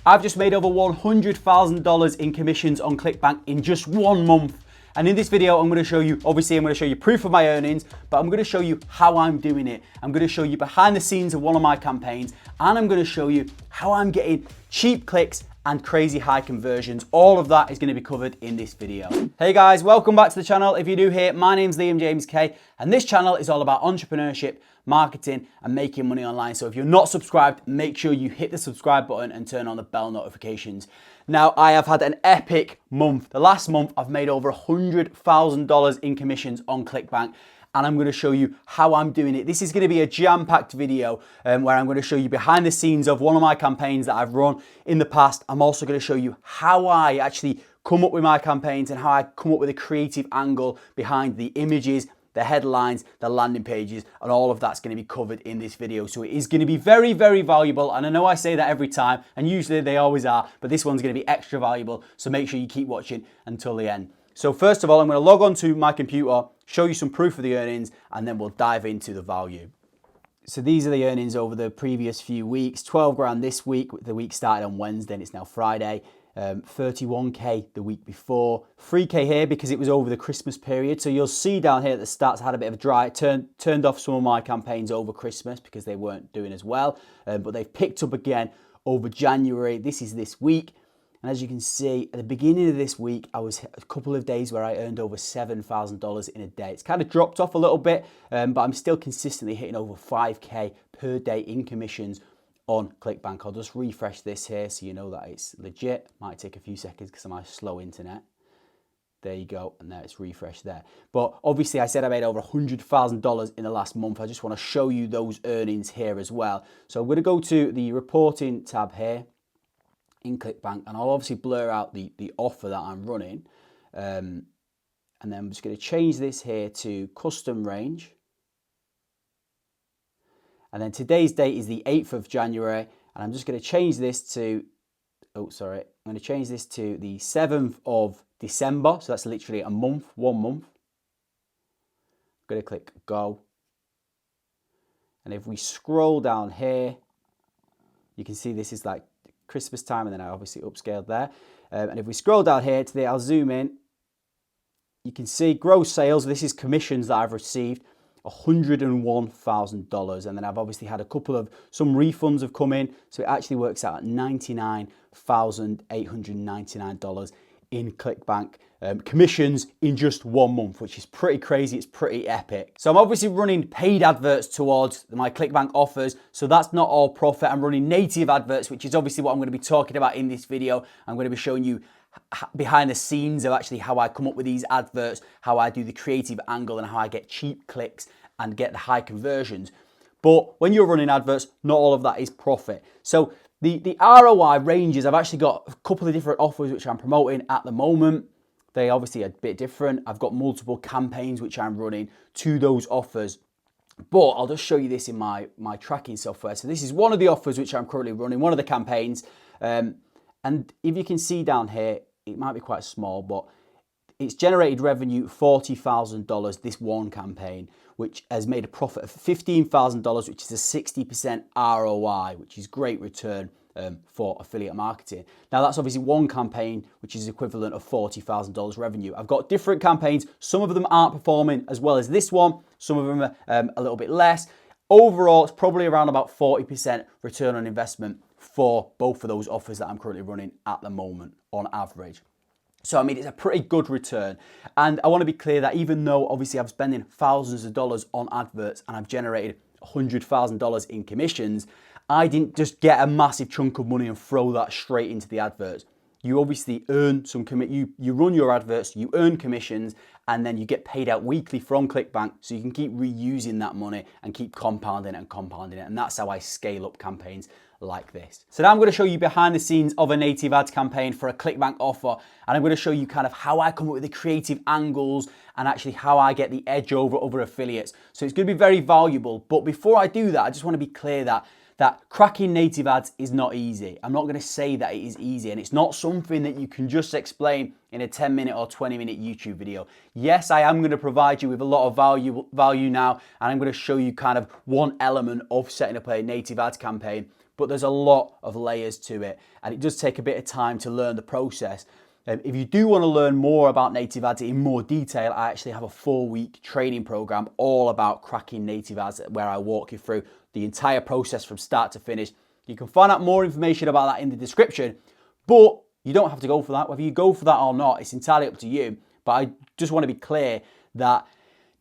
I've just made over $100,000 in commissions on Clickbank in just 1 month. And in this video, I'm gonna show you, obviously I'm gonna show you proof of my earnings, but I'm gonna show you how I'm doing it. I'm gonna show you behind the scenes of one of my campaigns, and I'm gonna show you how I'm getting cheap clicks and crazy high conversions. All of that is gonna be covered in this video. Hey guys, welcome back to the channel. If you're new here, my name's Liam James Kay, and this channel is all about entrepreneurship, marketing, and making money online. So if you're not subscribed, make sure you hit the subscribe button and turn on the bell notifications. Now, I have had an epic month. The last month, I've made over $100,000 in commissions on Clickbank, and I'm gonna show you how I'm doing it. This is gonna be a jam-packed video where I'm gonna show you behind the scenes of one of my campaigns that I've run in the past. I'm also gonna show you how I actually come up with my campaigns and how I come up with a creative angle behind the images, the headlines, the landing pages, and all of that's gonna be covered in this video. So it is gonna be very, very valuable. And I know I say that every time, and usually they always are, but this one's gonna be extra valuable. So make sure you keep watching until the end. So first of all, I'm gonna log on to my computer, show you some proof of the earnings, and then we'll dive into the value. So these are the earnings over the previous few weeks. 12 grand this week. The week started on Wednesday and it's now Friday. 31k the week before, 3k here because it was over the Christmas period. So you'll see down here that the stats had a bit of a dry, turned off some of my campaigns over Christmas because they weren't doing as well, but they've picked up again over January. This is this week, and as you can see at the beginning of this week, I was a couple of days where I earned over $7,000 in a day. It's kind of dropped off a little bit, but I'm still consistently hitting over 5k per day in commissions on Clickbank. I'll just refresh this here so you know that it's legit. Might take a few seconds because of my slow internet. There you go, and there it's refreshed there. But obviously I said I made over $100,000 in the last month. I just want to show you those earnings here as well. So I'm going to go to the reporting tab here in Clickbank, and I'll obviously blur out the offer that I'm running. And then I'm just going to change this here to custom range. And then today's date is the 8th of January, and I'm just going to change this to, I'm going to change this to the 7th of December. So that's literally a month, 1 month. I'm going to click go. And if we scroll down here, you can see this is like Christmas time, and then I obviously upscaled there. And if we scroll down here to I'll zoom in, you can see gross sales. This is commissions that I've received. $101,000, and then I've obviously had some refunds have come in, so it actually works out at $99,899 in Clickbank commissions in just 1 month, which is pretty crazy. It's pretty epic. So I'm obviously running paid adverts towards my Clickbank offers, so that's not all profit. I'm running native adverts, which is obviously what I'm going to be talking about in this video. I'm going to be showing you behind the scenes of actually how I come up with these adverts, how I do the creative angle, and how I get cheap clicks and get the high conversions. But when you're running adverts, not all of that is profit. So the ROI ranges, I've actually got a couple of different offers which I'm promoting at the moment. They obviously are a bit different. I've got multiple campaigns which I'm running to those offers. But I'll just show you this in my tracking software. So this is one of the offers which I'm currently running, one of the campaigns. And if you can see down here, it might be quite small, but it's generated revenue $40,000 this one campaign, which has made a profit of $15,000, which is a 60% ROI, which is great return for affiliate marketing. Now that's obviously one campaign, which is equivalent of $40,000 revenue. I've got different campaigns. Some of them aren't performing as well as this one. Some of them are a little bit less. Overall, it's probably around about 40% return on investment for both of those offers that I'm currently running at the moment on average. So, I mean, it's a pretty good return. And I want to be clear that even though obviously I'm spending thousands of dollars on adverts and I've generated $100,000 in commissions, I didn't just get a massive chunk of money and throw that straight into the adverts. You obviously earn some you run your adverts, you earn commissions, and then you get paid out weekly from Clickbank, so you can keep reusing that money and keep compounding it and compounding it. And that's how I scale up campaigns like this. So now I'm going to show you behind the scenes of a native ads campaign for a Clickbank offer, and I'm going to show you kind of how I come up with the creative angles and actually how I get the edge over other affiliates. So it's going to be very valuable. But before I do that, I just want to be clear that cracking native ads is not easy. I'm not going to say that it is easy, and it's not something that you can just explain in a 10-minute or 20-minute YouTube video. Yes, I am going to provide you with a lot of value now, and I'm going to show you kind of one element of setting up a native ads campaign. but there's a lot of layers to it, and it does take a bit of time to learn the process. If you do want to learn more about native ads in more detail, I actually have a 4-week training program all about cracking native ads where I walk you through the entire process from start to finish. You can find out more information about that in the description, but you don't have to go for that. Whether you go for that or not, it's entirely up to you. But I just want to be clear that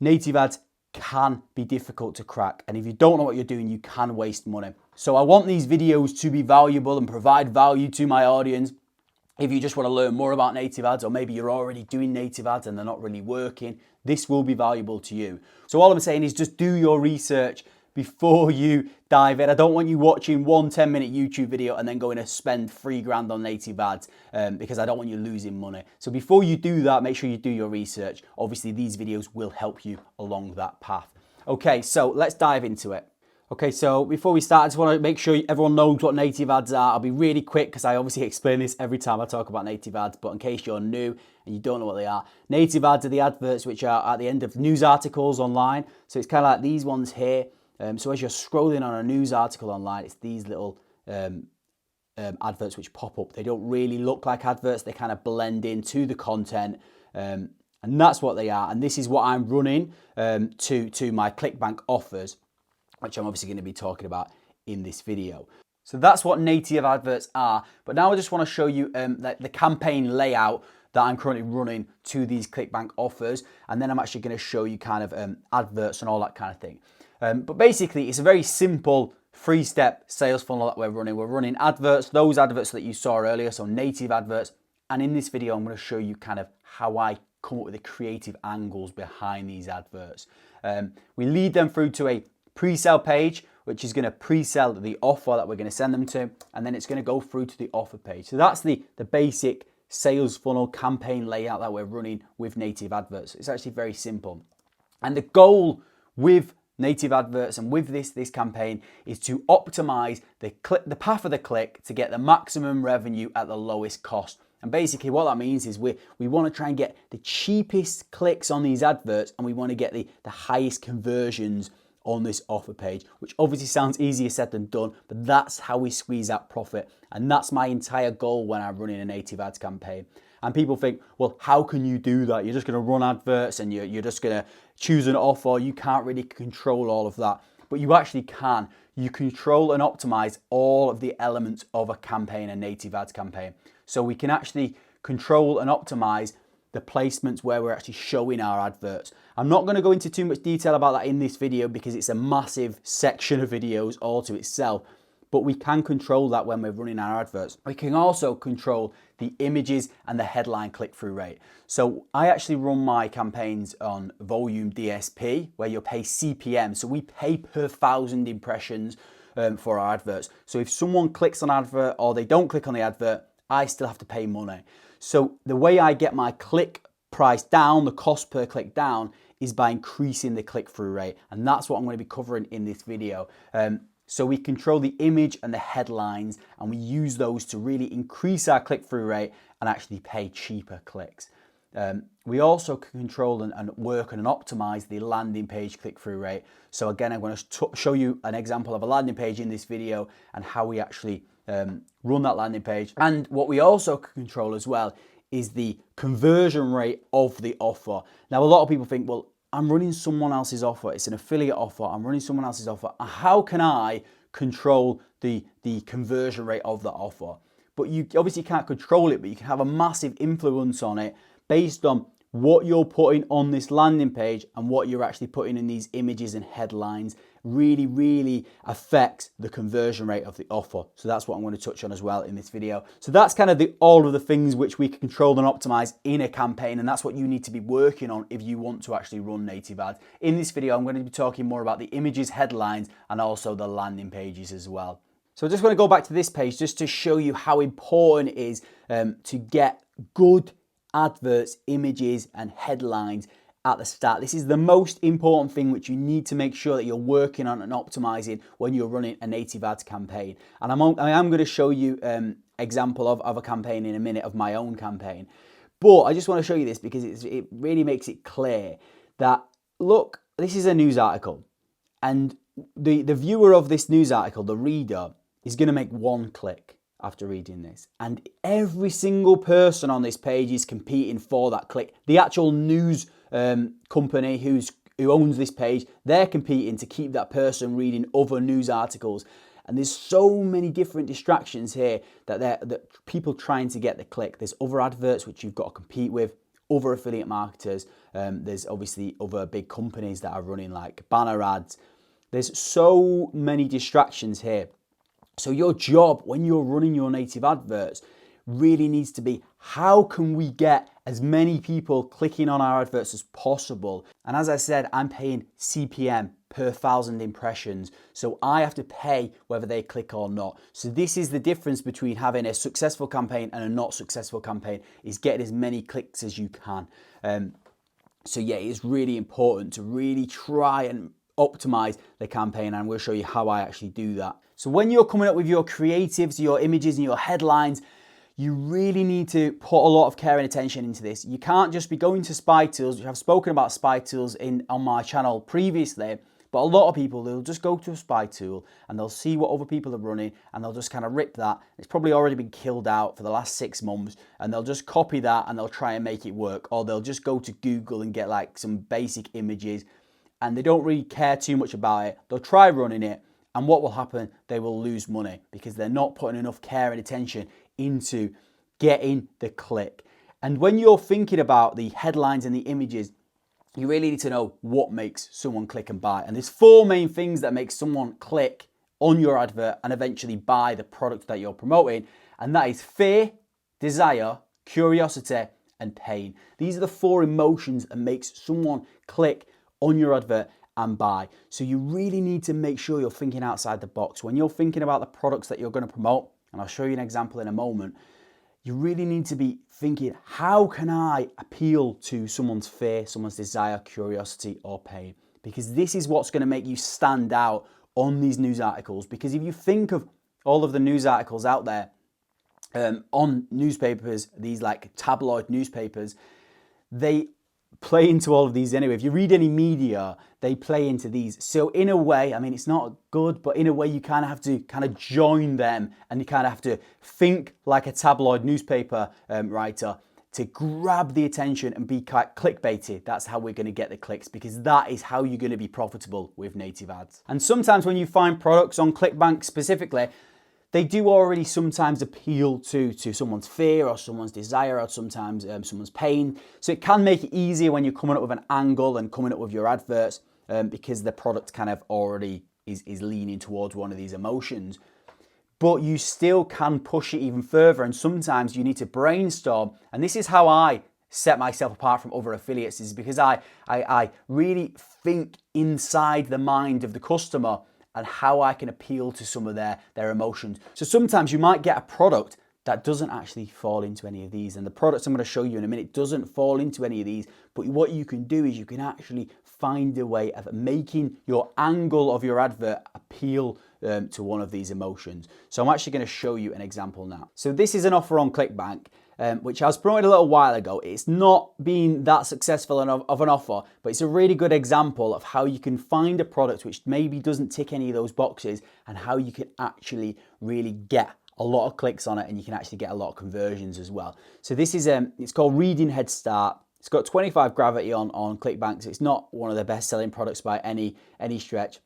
native ads can be difficult to crack. And if you don't know what you're doing, you can waste money. So I want these videos to be valuable and provide value to my audience. If you just want to learn more about native ads, or maybe you're already doing native ads and they're not really working, this will be valuable to you. So all I'm saying is just do your research before you dive in. I don't want you watching one 10-minute YouTube video and then going to spend $3,000 on native ads because I don't want you losing money. So before you do that, make sure you do your research. Obviously, these videos will help you along that path. Okay, so let's dive into it. Okay, so before we start, I just want to make sure everyone knows what native ads are. I'll be really quick because I obviously explain this every time I talk about native ads, but in case you're new and you don't know what they are, native ads are the adverts which are at the end of news articles online. So it's kind of like these ones here. So as you're scrolling on a news article online, it's these little adverts which pop up. They don't really look like adverts. They kind of blend into the content. And that's what they are. And this is what I'm running to my Clickbank Offers, which I'm obviously going to be talking about in this video. So that's what native adverts are. But now I just want to show you the campaign layout that I'm currently running to these Clickbank Offers. And then I'm actually going to show you kind of adverts and all that kind of thing. But basically, it's a very simple 3-step sales funnel that we're running. We're running adverts, those adverts that you saw earlier, so native adverts. And in this video, I'm going to show you kind of how I come up with the creative angles behind these adverts. We lead them through to a pre-sale page, which is going to pre-sell the offer that we're going to send them to. And then it's going to go through to the offer page. So that's the basic sales funnel campaign layout that we're running with native adverts. It's actually very simple. And the goal with native adverts and with this campaign is to optimize the path of the click to get the maximum revenue at the lowest cost. And basically what that means is we want to try and get the cheapest clicks on these adverts, and we want to get the highest conversions on this offer page, which obviously sounds easier said than done, but that's how we squeeze out profit. And that's my entire goal when I'm running a native ads campaign. And people think, well, how can you do that? You're just going to run adverts and you're just going to choose an offer. You can't really control all of that, but you actually can. You control and optimize all of the elements of a campaign, a native ads campaign. So we can actually control and optimize the placements where we're actually showing our adverts. I'm not going to go into too much detail about that in this video because it's a massive section of videos all to itself. But we can control that when we're running our adverts. We can also control the images and the headline click-through rate. So I actually run my campaigns on volume DSP, where you'll pay CPM. So we pay per 1,000 impressions for our adverts. So if someone clicks on an advert or they don't click on the advert, I still have to pay money. So the way I get my click price down, the cost per click down, is by increasing the click-through rate. And that's what I'm going to be covering in this video. So we control the image and the headlines, and we use those to really increase our click-through rate and actually pay cheaper clicks. We also can control and work and optimize the landing page click-through rate. So again, I'm going to show you an example of a landing page in this video and how we actually run that landing page. And what we also can control as well is the conversion rate of the offer. Now, a lot of people think, well, I'm running someone else's offer. It's an affiliate offer. I'm running someone else's offer. How can I control the conversion rate of that offer? But you obviously can't control it, but you can have a massive influence on it based on what you're putting on this landing page and what you're actually putting in these images and headlines really affects the conversion rate of the offer. So that's what I'm going to touch on as well in this video. So that's kind of all of the things which we can control and optimize in a campaign, and that's what you need to be working on if you want to actually run native ads. In this video, I'm going to be talking more about the images, headlines, and also the landing pages as well. So I just want to go back to this page just to show you how important it is to get good adverts, images, and headlines at the start. This is the most important thing which you need to make sure that you're working on and optimizing when you're running a native ads campaign. And I am going to show you example of a campaign in a minute, of my own campaign. But I just want to show you this because it really makes it clear that, look, this is a news article, and the viewer of this news article, the reader, is going to make one click after reading this. And every single person on this page is competing for that click. The actual news company who owns this page, they're competing to keep that person reading other news articles. And there's so many different distractions here that people trying to get the click. There's other adverts which you've got to compete with, other affiliate marketers. There's obviously other big companies that are running like banner ads. There's so many distractions here. So your job when you're running your native adverts really needs to be, how can we get as many people clicking on our adverts as possible? And as I said, I'm paying CPM per 1,000 impressions. So I have to pay whether they click or not. So this is the difference between having a successful campaign and a not successful campaign, is getting as many clicks as you can. So yeah, it's really important to really try and optimize the campaign, and I'm going to show you how I actually do that. So when you're coming up with your creatives, your images and your headlines, you really need to put a lot of care and attention into this. You can't just be going to spy tools. I've spoken about spy tools on my channel previously, but a lot of people, they'll just go to a spy tool and they'll see what other people are running and they'll just kind of rip that. It's probably already been killed out for the last 6 months, and they'll just copy that and they'll try and make it work. Or they'll just go to Google and get like some basic images, and they don't really care too much about it. They'll try running it, and what will happen? They will lose money because they're not putting enough care and attention into getting the click. And when you're thinking about the headlines and the images, you really need to know what makes someone click and buy. And there's 4 main things that make someone click on your advert and eventually buy the product that you're promoting. And that is fear, desire, curiosity, and pain. These are the 4 emotions that makes someone click on your advert and buy. So you really need to make sure you're thinking outside the box. When you're thinking about the products that you're going to promote, and I'll show you an example in a moment, you really need to be thinking, how can I appeal to someone's fear, someone's desire, curiosity, or pain? Because this is what's going to make you stand out on these news articles. Because if you think of all of the news articles out there on newspapers, these like tabloid newspapers, they play into all of these anyway. If you read any media, they play into these. So in a way, I mean, it's not good, but in a way you kind of have to kind of join them, and you kind of have to think like a tabloid newspaper writer to grab the attention and be quite clickbaity. That's how we're going to get the clicks, because that is how you're going to be profitable with native ads. And sometimes when you find products on Clickbank specifically, they do already sometimes appeal to someone's fear or someone's desire, or sometimes someone's pain. So it can make it easier when you're coming up with an angle and coming up with your adverts because the product kind of already is leaning towards one of these emotions. But you still can push it even further, and sometimes you need to brainstorm. And this is how I set myself apart from other affiliates, is because I really think inside the mind of the customer and how I can appeal to some of their emotions. So sometimes you might get a product that doesn't actually fall into any of these. And the products I'm going to show you in a minute doesn't fall into any of these. But what you can do is you can actually find a way of making your angle of your advert appeal to one of these emotions. So I'm actually going to show you an example now. So this is an offer on Clickbank, which I was promoting a little while ago. It's not been that successful of an offer, but it's a really good example of how you can find a product which maybe doesn't tick any of those boxes, and how you can actually really get a lot of clicks on it, and you can actually get a lot of conversions as well. So this is it's called Reading Head Start. It's got 25 gravity on Clickbank, so it's not one of the best selling products by any stretch.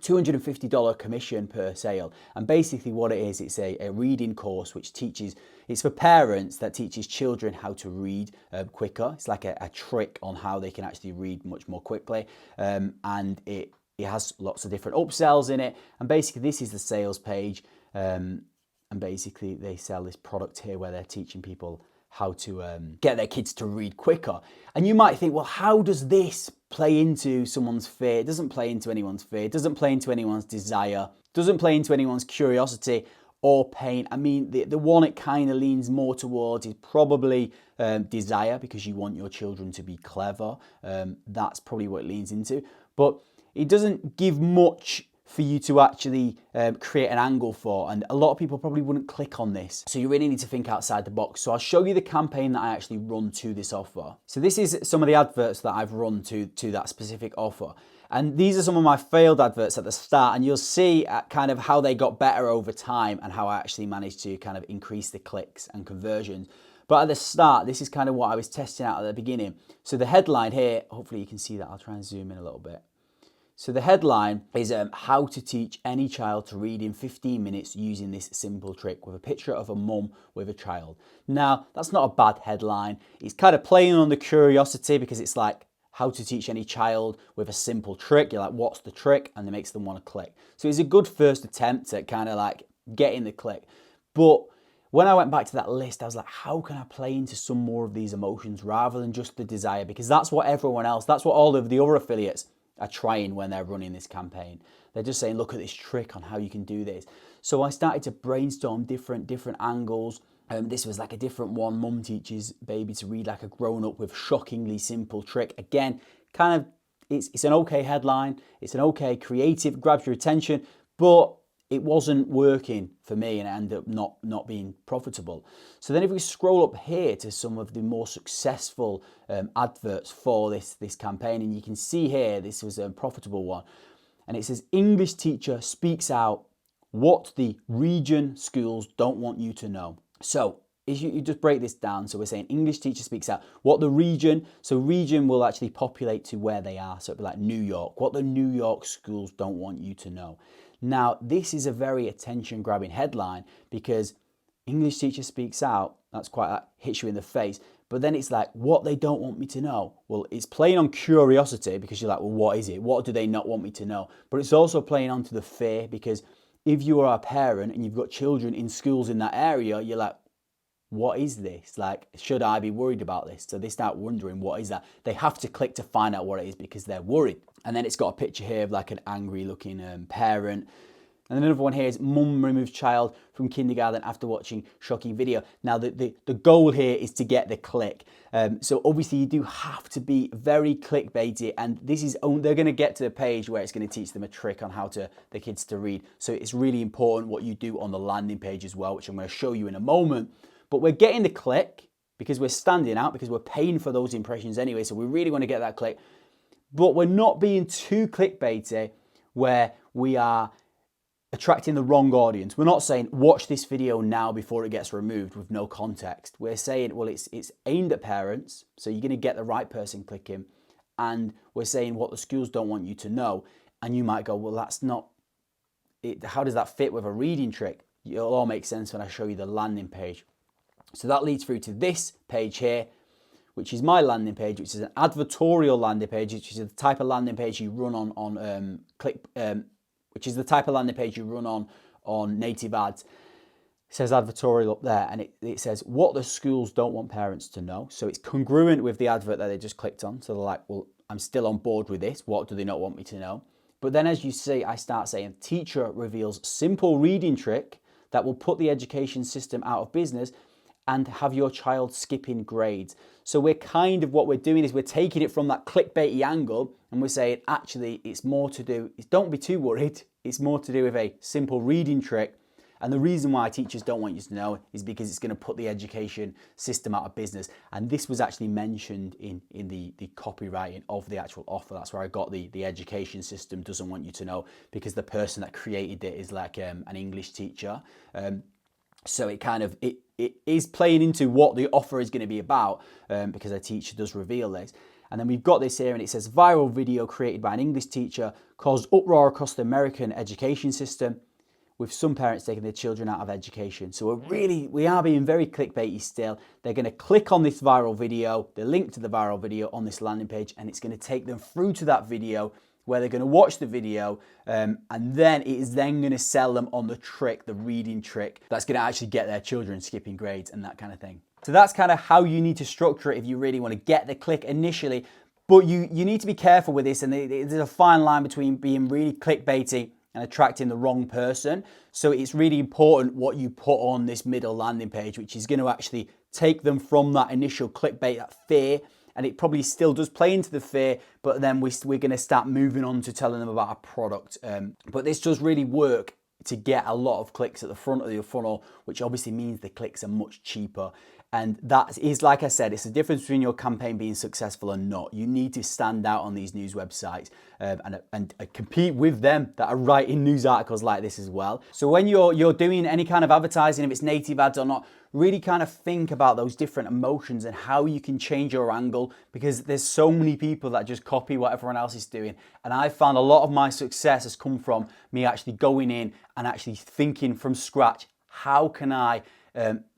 $250 commission per sale. And basically what it is, it's a reading course which teaches, it's for parents that teaches children how to read quicker. It's like a trick on how they can actually read much more quickly. And it has lots of different upsells in it. And basically this is the sales page. And basically they sell this product here where they're teaching people how to get their kids to read quicker. And you might think, well, how does this play into someone's fear? It doesn't play into anyone's fear. It doesn't play into anyone's desire. It doesn't play into anyone's curiosity or pain. I mean, the one it kind of leans more towards is probably desire, because you want your children to be clever. That's probably what it leans into. But it doesn't give much for you to actually create an angle for, and a lot of people probably wouldn't click on this. So you really need to think outside the box. So I'll show you the campaign that I actually run to this offer. So this is some of the adverts that I've run to that specific offer. And these are some of my failed adverts at the start, and you'll see kind of how they got better over time and how I actually managed to kind of increase the clicks and conversions. But at the start, this is kind of what I was testing out at the beginning. So the headline here, hopefully you can see that. I'll try and zoom in a little bit. So the headline is how to teach any child to read in 15 minutes using this simple trick, with a picture of a mum with a child. Now, that's not a bad headline. It's kind of playing on the curiosity, because it's like how to teach any child with a simple trick. You're like, what's the trick? And it makes them want to click. So it's a good first attempt at kind of like getting the click. But when I went back to that list, I was like, how can I play into some more of these emotions rather than just the desire? Because that's what everyone else, that's what all of the other affiliates are trying when they're running this campaign. They're just saying, look at this trick on how you can do this. So I started to brainstorm different angles. This was like a different one. Mum teaches baby to read like a grown-up with shockingly simple trick. Again, kind of, it's an okay headline. It's an okay creative, grabs your attention, but it wasn't working for me and it ended up not being profitable. So then if we scroll up here to some of the more successful adverts for this campaign, and you can see here, this was a profitable one. And it says, English teacher speaks out what the region schools don't want you to know. So if you just break this down, so we're saying English teacher speaks out what the region, so region will actually populate to where they are. So it'd be like New York, what the New York schools don't want you to know. Now, this is a very attention-grabbing headline, because English teacher speaks out, that's quite, that hits you in the face. But then it's like, what they don't want me to know. Well, it's playing on curiosity, because you're like, well, what is it? What do they not want me to know? But it's also playing onto the fear, because if you are a parent and you've got children in schools in that area, you're like, what is this? Like, should I be worried about this? So they start wondering, what is that? They have to click to find out what it is because they're worried. And then it's got a picture here of like an angry looking parent. And then another one here is mum removes child from kindergarten after watching shocking video. Now, the goal here is to get the click. So obviously you do have to be very clickbaity, and this is, they're going to get to the page where it's going to teach them a trick on how to the kids to read. So it's really important what you do on the landing page as well, which I'm going to show you in a moment. But we're getting the click because we're standing out, because we're paying for those impressions anyway. So we really want to get that click. But we're not being too clickbaity where we are attracting the wrong audience. We're not saying, watch this video now before it gets removed with no context. We're saying, well, it's aimed at parents, so you're going to get the right person clicking. And we're saying what the schools don't want you to know. And you might go, well, that's not it. How does that fit with a reading trick? It'll all make sense when I show you the landing page. So that leads through to this page here, which is my landing page, which is an advertorial landing page, which is the type of landing page you run on which is the type of landing page you run on native ads. It says advertorial up there, and it says what the schools don't want parents to know. So it's congruent with the advert that they just clicked on. So they're like, well, I'm still on board with this. What do they not want me to know? But then as you see, I start saying, teacher reveals simple reading trick that will put the education system out of business and have your child skipping grades. So we're kind of, what we're doing is we're taking it from that clickbaity angle, and we're saying, actually, it's more to do, don't be too worried. It's more to do with a simple reading trick. And the reason why teachers don't want you to know is because it's going to put the education system out of business. And this was actually mentioned in the copywriting of the actual offer. That's where I got the education system doesn't want you to know, because the person that created it is like an English teacher. So it kind of, it is playing into what the offer is going to be about, because a teacher does reveal this. And then we've got this here, and it says viral video created by an English teacher caused uproar across the American education system, with some parents taking their children out of education. So we are being very clickbaity still. They're going to click on this viral video, the link to the viral video on this landing page, and it's going to take them through to that video where they're going to watch the video, and then it is then going to sell them on the trick, the reading trick, that's going to actually get their children skipping grades and that kind of thing. So that's kind of how you need to structure it if you really want to get the click initially. But you need to be careful with this, and there's a fine line between being really clickbaity and attracting the wrong person. So it's really important what you put on this middle landing page, which is going to actually take them from that initial clickbait, that fear. And it probably still does play into the fear, but then we're going to start moving on to telling them about a product. But this does really work to get a lot of clicks at the front of your funnel, which obviously means the clicks are much cheaper. And that is, like I said, it's the difference between your campaign being successful or not. You need to stand out on these news websites and compete with them that are writing news articles like this as well. So when you're doing any kind of advertising, if it's native ads or not, really kind of think about those different emotions and how you can change your angle, because there's so many people that just copy what everyone else is doing. And I found a lot of my success has come from me actually going in and actually thinking from scratch, how can I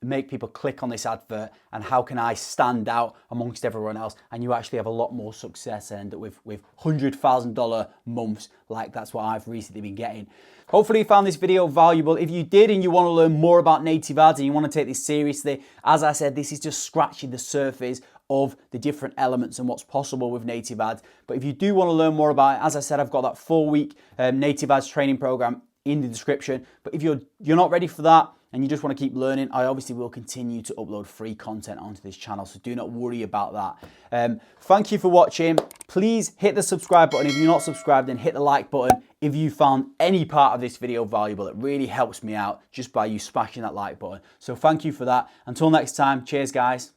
make people click on this advert, and how can I stand out amongst everyone else? And you actually have a lot more success and with $100,000 months, like that's what I've recently been getting. Hopefully you found this video valuable. If you did and you want to learn more about native ads and you want to take this seriously, as I said, this is just scratching the surface of the different elements and what's possible with native ads. But if you do want to learn more about it, as I said, I've got that 4-week native ads training program in the description. But if you're not ready for that and you just want to keep learning, I obviously will continue to upload free content onto this channel, so do not worry about that. Thank you for watching. Please hit the subscribe button if you're not subscribed, and hit the like button if you found any part of this video valuable. It really helps me out just by you smashing that like button. So thank you for that. Until next time, cheers guys.